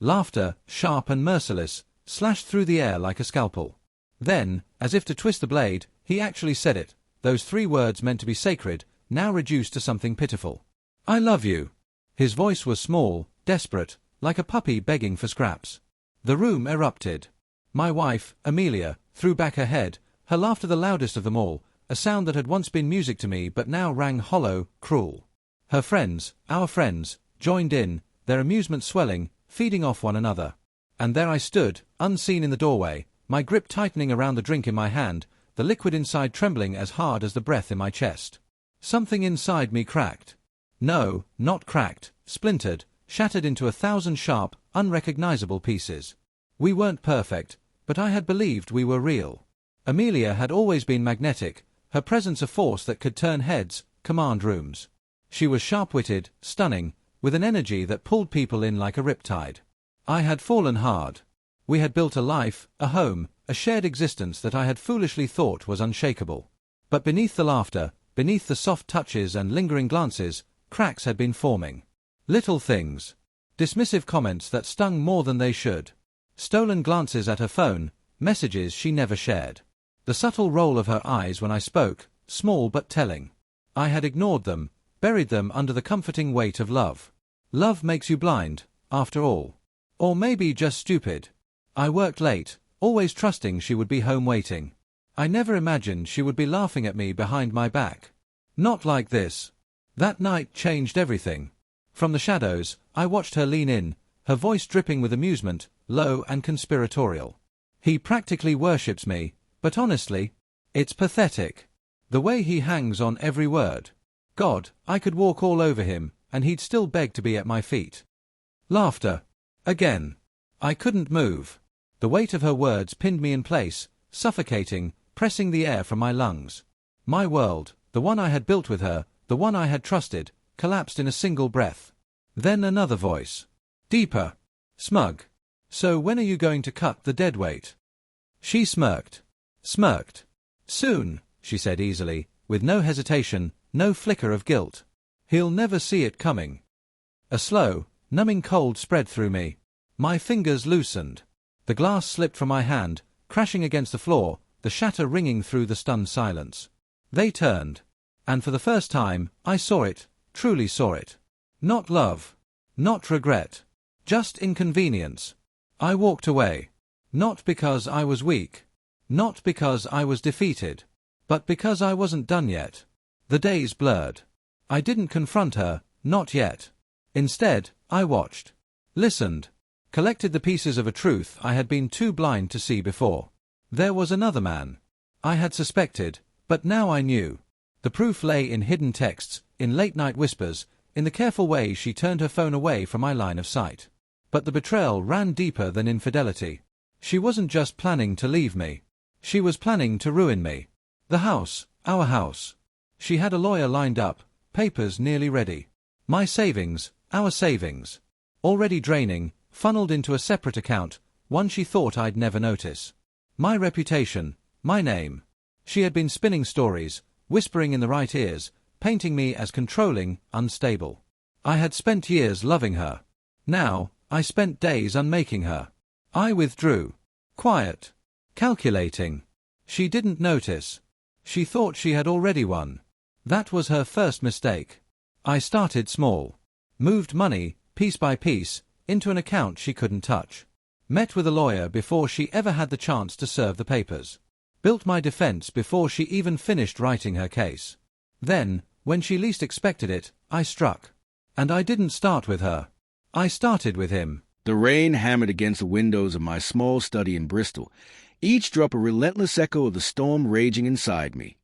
Laughter, sharp and merciless, slashed through the air like a scalpel. Then, as if to twist the blade, he actually said it, those 3 words meant to be sacred, now reduced to something pitiful. "I love you." His voice was small, desperate, like a puppy begging for scraps. The room erupted. My wife, Amelia, threw back her head, her laughter the loudest of them all, a sound that had once been music to me but now rang hollow, cruel. Her friends, our friends, joined in, their amusement swelling, feeding off one another. And there I stood, unseen in the doorway, my grip tightening around the drink in my hand, the liquid inside trembling as hard as the breath in my chest. Something inside me cracked. No, not cracked, splintered, shattered into 1,000 sharp, unrecognizable pieces. We weren't perfect, but I had believed we were real. Amelia had always been magnetic, her presence a force that could turn heads, command rooms. She was sharp-witted, stunning, with an energy that pulled people in like a riptide. I had fallen hard. We had built a life, a home, a shared existence that I had foolishly thought was unshakable. But beneath the laughter, beneath the soft touches and lingering glances, cracks had been forming. Little things. Dismissive comments that stung more than they should. Stolen glances at her phone, messages she never shared. The subtle roll of her eyes when I spoke, small but telling. I had ignored them, buried them under the comforting weight of love. Love makes you blind, after all. Or maybe just stupid. I worked late, always trusting she would be home waiting. I never imagined she would be laughing at me behind my back. Not like this. That night changed everything. From the shadows, I watched her lean in, her voice dripping with amusement, low and conspiratorial. "He practically worships me, but honestly, it's pathetic. The way he hangs on every word. God, I could walk all over him, and he'd still beg to be at my feet." Laughter. Again. I couldn't move. The weight of her words pinned me in place, suffocating, pressing the air from my lungs. My world, the one I had built with her, the one I had trusted, collapsed in a single breath. Then another voice. Deeper. Smug. "So when are you going to cut the deadweight?" She smirked. "Soon," she said easily, with no hesitation, no flicker of guilt. "He'll never see it coming." A slow, numbing cold spread through me. My fingers loosened. The glass slipped from my hand, crashing against the floor, the shatter ringing through the stunned silence. They turned. And for the first time, I saw it, truly saw it. Not love. Not regret. Just inconvenience. I walked away. Not because I was weak. Not because I was defeated. But because I wasn't done yet. The days blurred. I didn't confront her, not yet. Instead, I watched. Listened. Collected the pieces of a truth I had been too blind to see before. There was another man. I had suspected, but now I knew. The proof lay in hidden texts, in late-night whispers, in the careful way she turned her phone away from my line of sight. But the betrayal ran deeper than infidelity. She wasn't just planning to leave me. She was planning to ruin me. The house, our house. She had a lawyer lined up, papers nearly ready. My savings, our savings. Already draining, funneled into a separate account, one she thought I'd never notice. My reputation, my name. She had been spinning stories, whispering in the right ears, painting me as controlling, unstable. I had spent years loving her. Now, I spent days unmaking her. I withdrew. Quiet. Calculating. She didn't notice. She thought she had already won. That was her first mistake. I started small. Moved money, piece by piece, into an account she couldn't touch. Met with a lawyer before she ever had the chance to serve the papers. Built my defense before she even finished writing her case. Then, when she least expected it, I struck. And I didn't start with her. I started with him. The rain hammered against the windows of my small study in Bristol, each drop a relentless echo of the storm raging inside me.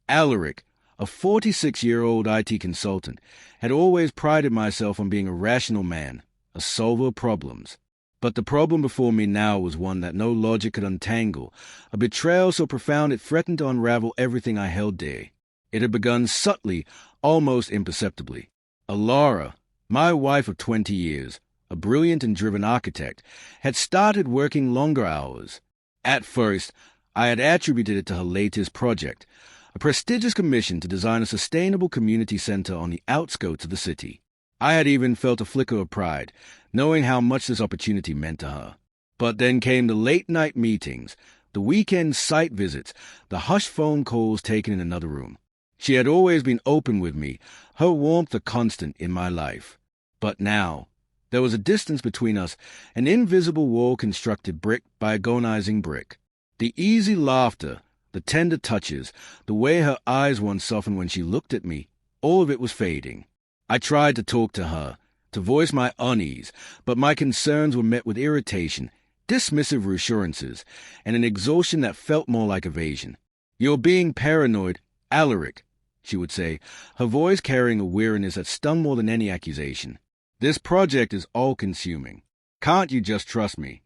Alaric, a 46-year-old IT consultant, had always prided myself on being a rational man, a solver of problems. But the problem before me now was one that no logic could untangle, a betrayal so profound it threatened to unravel everything I held dear. It had begun subtly, almost imperceptibly. Alara, my wife of 20 years, a brilliant and driven architect, had started working longer hours. At first, I had attributed it to her latest project, a prestigious commission to design a sustainable community center on the outskirts of the city. I had even felt a flicker of pride, knowing how much this opportunity meant to her. But then came the late-night meetings, the weekend site visits, the hushed phone calls taken in another room. She had always been open with me, her warmth a constant in my life. But now, there was a distance between us, an invisible wall constructed brick by agonizing brick. The easy laughter, the tender touches, the way her eyes once softened when she looked at me, all of it was fading. I tried to talk to her, to voice my unease, but my concerns were met with irritation, dismissive reassurances, and an exhaustion that felt more like evasion. "You're being paranoid, Alaric," she would say, her voice carrying a weariness that stung more than any accusation. "This project is all-consuming. Can't you just trust me?"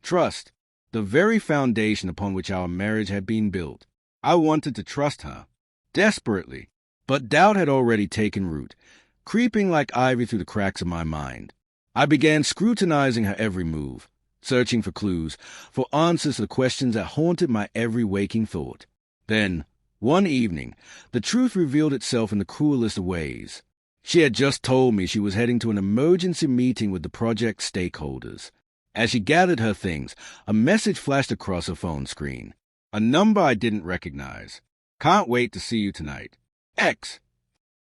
Trust, the very foundation upon which our marriage had been built. I wanted to trust her, desperately, but doubt had already taken root, creeping like ivy through the cracks of my mind. I began scrutinizing her every move, searching for clues, for answers to the questions that haunted my every waking thought. Then, one evening, the truth revealed itself in the cruelest of ways. She had just told me she was heading to an emergency meeting with the project stakeholders. As she gathered her things, a message flashed across her phone screen. A number I didn't recognize. "Can't wait to see you tonight. X."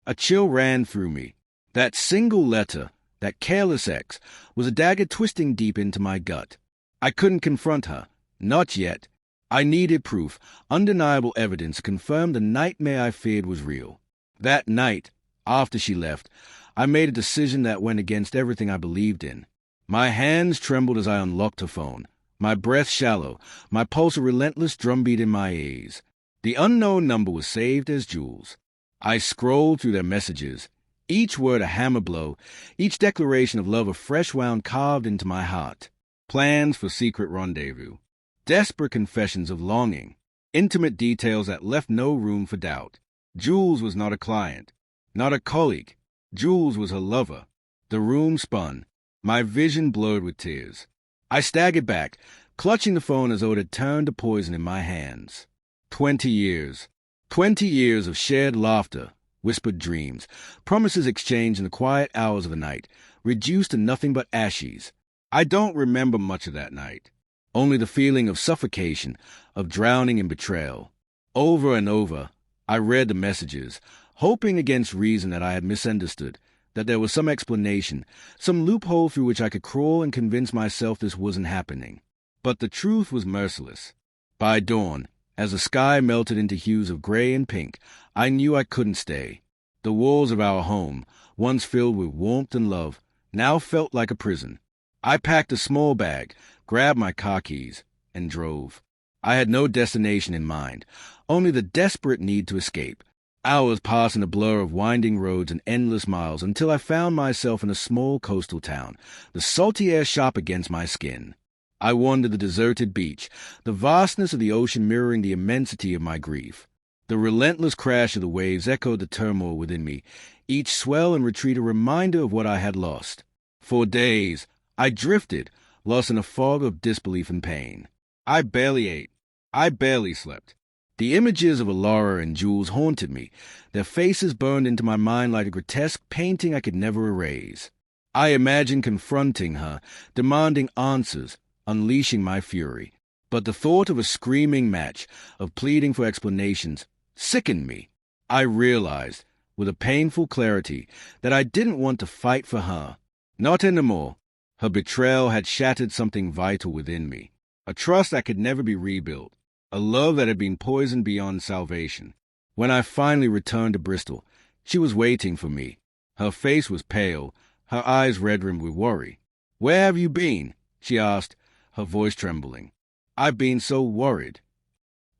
A chill ran through me. That single letter, that careless X, was a dagger twisting deep into my gut. I couldn't confront her. Not yet. I needed proof, undeniable evidence to confirm the nightmare I feared was real. That night, after she left, I made a decision that went against everything I believed in. My hands trembled as I unlocked her phone, my breath shallow, my pulse a relentless drumbeat in my ears. The unknown number was saved as Jules. I scrolled through their messages, each word a hammer blow, each declaration of love a fresh wound carved into my heart. Plans for secret rendezvous, desperate confessions of longing, intimate details that left no room for doubt. Jules was not a client, not a colleague. Jules was her lover. The room spun, my vision blurred with tears. I staggered back, clutching the phone as though it had turned to poison in my hands. 20 years. 20 years of shared laughter, whispered dreams, promises exchanged in the quiet hours of the night, reduced to nothing but ashes. I don't remember much of that night. Only the feeling of suffocation, of drowning in betrayal. Over and over, I read the messages, hoping against reason that I had misunderstood, that there was some explanation, some loophole through which I could crawl and convince myself this wasn't happening. But the truth was merciless. By dawn, as the sky melted into hues of gray and pink, I knew I couldn't stay. The walls of our home, once filled with warmth and love, now felt like a prison. I packed a small bag, grabbed my car keys, and drove. I had no destination in mind, only the desperate need to escape. Hours passed in a blur of winding roads and endless miles until I found myself in a small coastal town, the salty air sharp against my skin. I wandered the deserted beach, the vastness of the ocean mirroring the immensity of my grief. The relentless crash of the waves echoed the turmoil within me, each swell and retreat a reminder of what I had lost. For days, I drifted, lost in a fog of disbelief and pain. I barely ate. I barely slept. The images of Alara and Jules haunted me, their faces burned into my mind like a grotesque painting I could never erase. I imagined confronting her, demanding answers, unleashing my fury. But the thought of a screaming match, of pleading for explanations, sickened me. I realized, with a painful clarity, that I didn't want to fight for her. Not anymore. Her betrayal had shattered something vital within me, a trust that could never be rebuilt, a love that had been poisoned beyond salvation. When I finally returned to Bristol, she was waiting for me. Her face was pale, her eyes red-rimmed with worry. "Where have you been?" she asked, her voice trembling. "I've been so worried."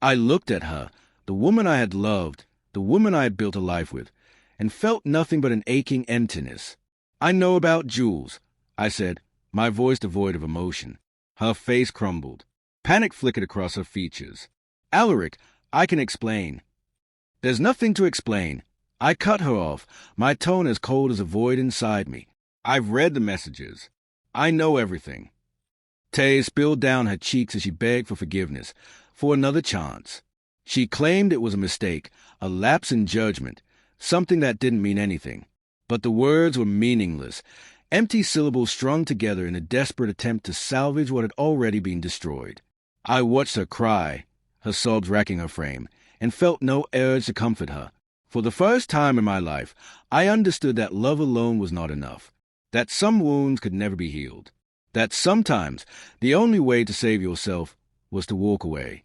I looked at her, the woman I had loved, the woman I had built a life with, and felt nothing but an aching emptiness. "I know about Jules," I said, my voice devoid of emotion. Her face crumbled. Panic flickered across her features. "Alaric, I can explain." "There's nothing to explain." I cut her off, my tone as cold as a void inside me. "I've read the messages. I know everything." Tears spilled down her cheeks as she begged for forgiveness, for another chance. She claimed it was a mistake, a lapse in judgment, something that didn't mean anything. But the words were meaningless, empty syllables strung together in a desperate attempt to salvage what had already been destroyed. I watched her cry, her sobs racking her frame, and felt no urge to comfort her. For the first time in my life, I understood that love alone was not enough, that some wounds could never be healed, that sometimes the only way to save yourself was to walk away.